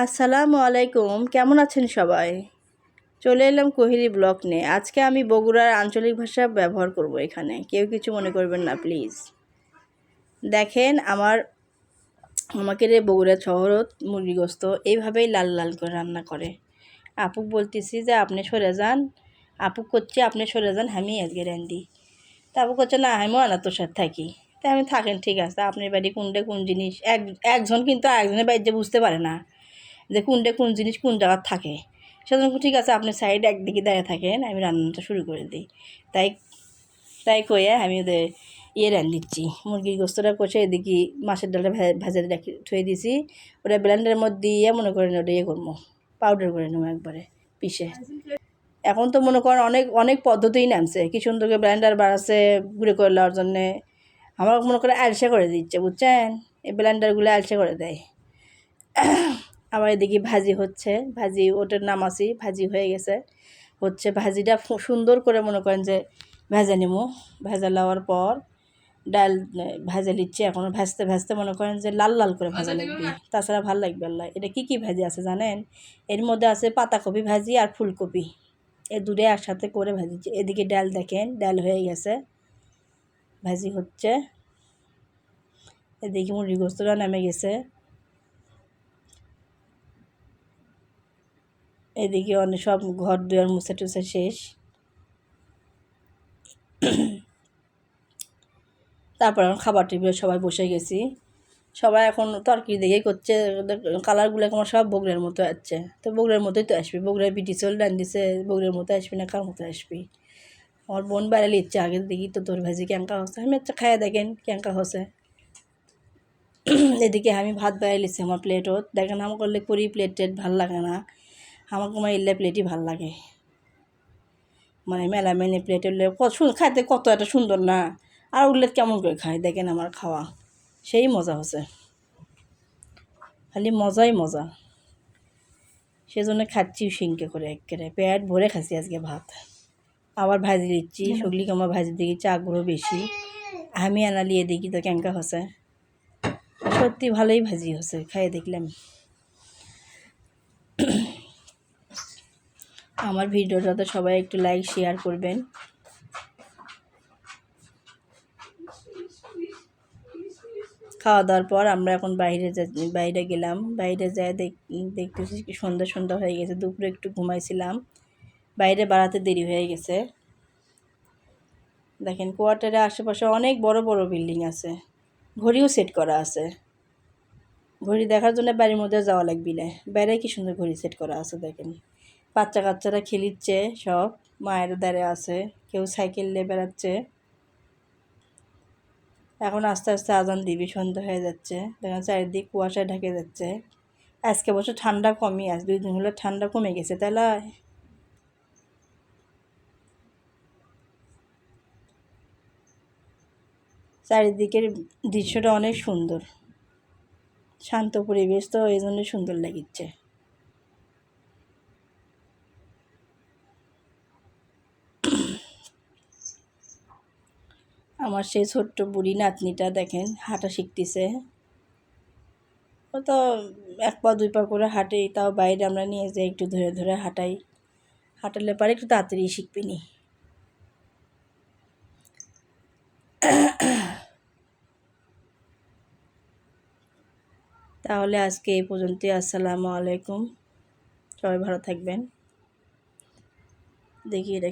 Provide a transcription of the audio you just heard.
আসসালামু আলাইকুম, কেমন আছেন সবাই? চলে এলাম কোহেলি ব্লগ নিয়ে। আজকে আমি বগুড়ার আঞ্চলিক ভাষা ব্যবহার করব এখানে, কেউ কিছু মনে করবেন না প্লিজ। দেখেন আমাকে রে বগুড়া শহরত মুরগি গোস্ত এইভাবেই লাল লাল করে রান্না করে। আপুক বলতেছি যে আপনি সরে যান, আপুক করছে আপনি সরে যান, আমি আজকে রান্ধি। তা আপু করছে না আমিও আনা তোর সাথে থাকি। তাই আমি থাকেন ঠিক আছে, আপনার বাড়ি কোন জিনিস একজন কিন্তু আরেকজনের বাড়িতে বুঝতে পারে না যে কোন জিনিস কোন জায়গার থাকে। সেজন্য ঠিক আছে আপনি সাইড একদিকে দাঁড়িয়ে থাকেন, আমি রান্নাটা শুরু করে দিই। তাই তাই কয়ে আমি ওদের রান দিচ্ছি, মুরগির গোস্তটা কষে এদিকে মাছের ডালটা ভাজা রেখে থুয়ে দিয়েছি। ওটা ব্লেন্ডারের মধ্যে দিয়ে মনে করেন ওটা করবো, পাউডার করে নেবো একবারে পিষে। এখন তো মনে করেন অনেক অনেক পদ্ধতিই নামছে, কি সুন্দর করে ব্লেন্ডার বাড়াচ্ছে গুঁড়ো করে নেওয়ার জন্যে। আমার মনে করে আলসা করে দিচ্ছে, বুঝছেন, এই ব্লেন্ডারগুলো আলসা করে দেয়। আবার এদিকে ভাজি হচ্ছে, ভাজি ওটার নামাছি, ভাজি হয়ে গেছে হচ্ছে। ভাজিটা সুন্দর করে মনে করেন যে ভেজে নেবো। ভেজা নেওয়ার পর ডাল ভেজে নিচ্ছি। এখন ভাজতে ভাজতে মনে করেন যে লাল লাল করে ভাজা লাগবে, তাছাড়া ভালো লাগবে আল্লাহ। এটা কী ভাজি আছে জানেন? এর মধ্যে আছে পাতাকপি ভাজি আর ফুলকপি, এই দুটো একসাথে করে ভাজিছি। এদিকে ডাল দেখেন, ডাল হয়ে গেছে, ভাজি হচ্ছে। এদিকে মুরগি গোস্তটা নেমে গেছে। এদিকে অনেক সব ঘর দুয়ার মুছে টুছে শেষ। তারপর এখন খাবার টেবিলে সবাই বসে গেছি। সবাই এখন তরকারি দেখেই করছে, কালারগুলো আমার সব বগুড়ার মতো আসছে। তো বগুড়ার মতোই তো আসবি, বগুড়ার বিটি চল ডান দিছে, বগুড়ার মতো আসবি না কার মতো আসবি। আমার বোন বাইরে ইচ্ছে আগে দেখি তো তোর ভাজি ক্যাঙ্কা হচ্ছে, আমি আচ্ছা খাইয়া দেখেন ক্যাঙ্কা হচ্ছে। এদিকে আমি ভাত বাইরে লিচ্ছি আমার প্লেটত। দেখেন আমার করলে করি প্লেট টেট ভাল লাগে না, আমাকে আমার এলে প্লেটই ভাল লাগে। মানে মেলা মেনে প্লেট উঠলে খাইতে কত একটা সুন্দর না, আর উঠলে কেমন করে খায় দেখেন আমার খাওয়া, সেই মজা হচ্ছে, খালি মজাই মজা। সেজন্য খাচ্ছি সিংকে করে, একেবারে পেট ভরে খাচ্ছি আজকে ভাত। আবার ভাজি দিচ্ছি, সগলিকে আমার ভাজি দিয়েছি আগ্রহ বেশি। আমি আনালিয়ে দেখি তো ক্যাঙ্কা হচ্ছে, সত্যি ভালোই ভাজি হচ্ছে, খাইয়ে দেখলাম। আমার ভিডিওটাতে সবাই একটু লাইক শেয়ার করবেন। খাওয়া দাওয়ার পর আমরা এখন বাইরে গেলাম। বাইরে যাই দেখতেছি সন্ধ্যা সন্ধ্যা হয়ে গেছে। দুপুরে একটু ঘুমাইছিলাম, বাইরে বাড়াতে দেরি হয়ে গেছে। দেখেন কোয়ার্টারের আশেপাশে অনেক বড় বড় বিল্ডিং আছে, ঘড়িও সেট করা আছে। ঘড়ি দেখার জন্য বাড়ির মধ্যে যাওয়া লাগবি না, বাইরে কি সুন্দর ঘড়ি সেট করা আছে দেখেন। বাচ্চা কাচ্চারা খেলিচ্ছে, সব মায়ের দ্বারে আছে, কেউ সাইকেল নিয়ে বেড়াচ্ছে। এখন আস্তে আস্তে আজান দিবি, সন্ধ্যা হয়ে যাচ্ছে। দেখেন চারিদিক কুয়াশায় ঢেকে যাচ্ছে। আজকে বছর ঠান্ডা কমই আছে, 2 দিন হলো ঠান্ডা কমে গেছে, তাহলে চারিদিকের দৃশ্যটা অনেক সুন্দর, শান্ত পরিবেশ, তো এই জন্য সুন্দর লাগিচ্ছে। আমার সেই ছোট্ট বুড়ি নাতনিটা দেখেন হাঁটা শিখতেছে। ও তো 1 পা 2 পা করে হাঁটে, তাও বাইরে আমরা নিয়ে যাই, একটু ধরে ধরে হাঁটাই। হাঁটালে পারে একটু তাড়াতাড়ি শিখবিনি। তাহলে আজকে এই পর্যন্তই। আসসালামু আলাইকুম, সবাই ভালো থাকবেন। দেখি এটা